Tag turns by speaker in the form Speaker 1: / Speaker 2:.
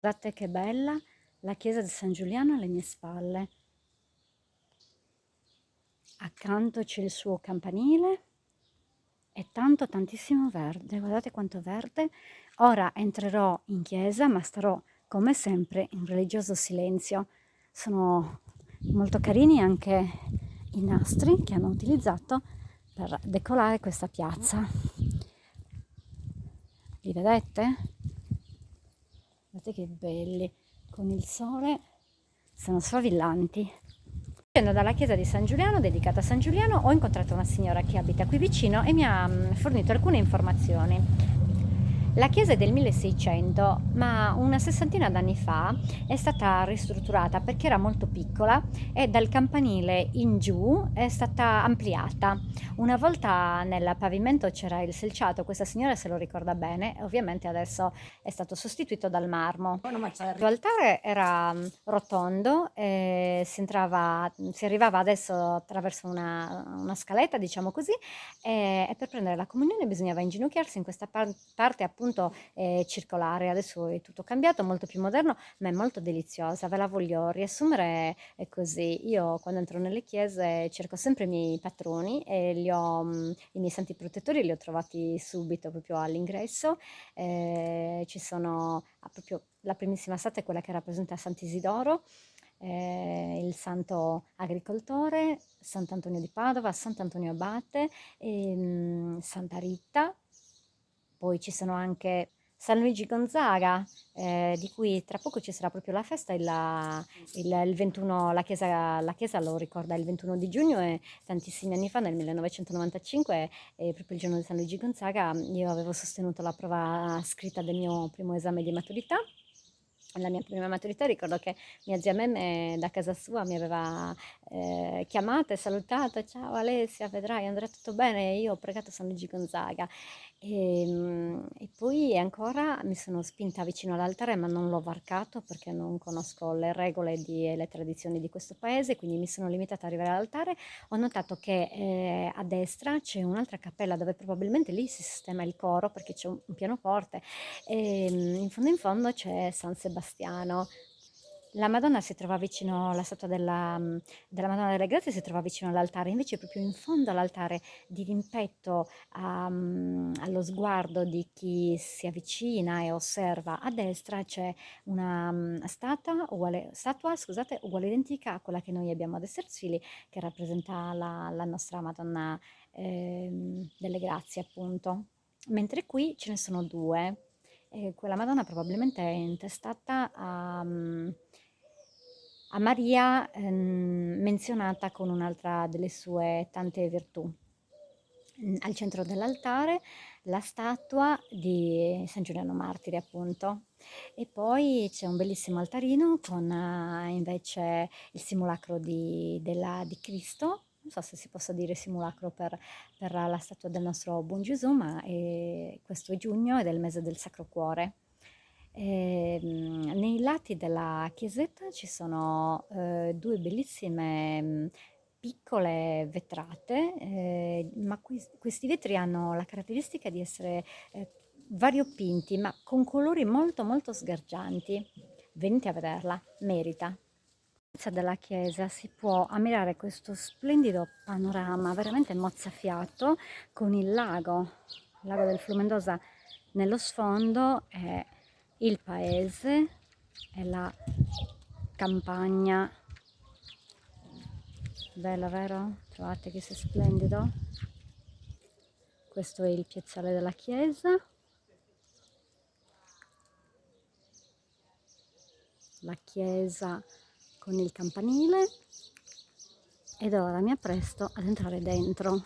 Speaker 1: Guardate che bella la chiesa di San Giuliano alle mie spalle. Accanto c'è il suo campanile e tantissimo verde. Guardate quanto verde. Ora entrerò in chiesa, ma starò come sempre in religioso silenzio. Sono molto carini anche i nastri che hanno utilizzato per decorare questa piazza. Li vedete? Guardate che belli, con il sole sono sfavillanti. Uscendo dalla chiesa di San Giuliano, dedicata a San Giuliano, ho incontrato una signora che abita qui vicino e mi ha fornito alcune informazioni. La chiesa è del 1600, ma una sessantina d'anni fa è stata ristrutturata perché era molto piccola e dal campanile in giù è stata ampliata. Una volta nel pavimento c'era il selciato, questa signora se lo ricorda bene, e ovviamente adesso è stato sostituito dal marmo. L'altare era rotondo e si arrivava adesso attraverso una scaletta, diciamo così, e per prendere la comunione bisognava inginocchiarsi in questa parte appunto circolare. Adesso è tutto cambiato, molto più moderno, ma è molto deliziosa. Ve la voglio riassumere così. Io quando entro nelle chiese cerco sempre i miei patroni e i miei santi protettori li ho trovati subito proprio all'ingresso. Ci sono proprio la primissima statua è quella che rappresenta Sant'Isidoro, il santo agricoltore, Sant'Antonio di Padova, Sant'Antonio Abate, Santa Rita, poi ci sono anche San Luigi Gonzaga, di cui tra poco ci sarà proprio la festa, il 21, la chiesa lo ricorda il 21 di giugno e tantissimi anni fa, nel 1995, proprio il giorno di San Luigi Gonzaga, io avevo sostenuto la prova scritta del mio primo esame di maturità. Alla mia prima maturità ricordo che mia zia Memme da casa sua mi aveva chiamata e salutata, ciao Alessia, vedrai andrà tutto bene, io ho pregato San Luigi Gonzaga e poi ancora mi sono spinta vicino all'altare ma non l'ho varcato perché non conosco le regole e le tradizioni di questo paese, quindi mi sono limitata ad arrivare all'altare. Ho notato che a destra c'è un'altra cappella dove probabilmente lì si sistema il coro perché c'è un pianoforte e in fondo c'è San Sebastiano. La Madonna si trova vicino, la statua della Madonna delle Grazie si trova vicino all'altare, invece proprio in fondo all'altare, di rimpetto allo sguardo di chi si avvicina e osserva, a destra c'è una statua, scusate, uguale identica a quella che noi abbiamo ad Eserzili, che rappresenta la nostra Madonna delle Grazie, appunto. Mentre qui ce ne sono due. Quella Madonna probabilmente è intestata a Maria, menzionata con un'altra delle sue tante virtù. Al centro dell'altare la statua di San Giuliano Martire, appunto. E poi c'è un bellissimo altarino con invece il simulacro di Cristo. Non so se si possa dire simulacro per la statua del nostro buon Gesù, ma questo è giugno ed è il mese del Sacro Cuore. Nei lati della chiesetta ci sono due bellissime piccole vetrate, ma questi vetri hanno la caratteristica di essere variopinti, ma con colori molto sgargianti. Venite a vederla, merita. Della chiesa si può ammirare questo splendido panorama veramente mozzafiato con il lago del Flumendosa nello sfondo e il paese e la campagna. Bello, vero? Trovate che sia splendido? Questo è il piazzale della chiesa. La chiesa con il campanile ed ora mi appresto ad entrare dentro.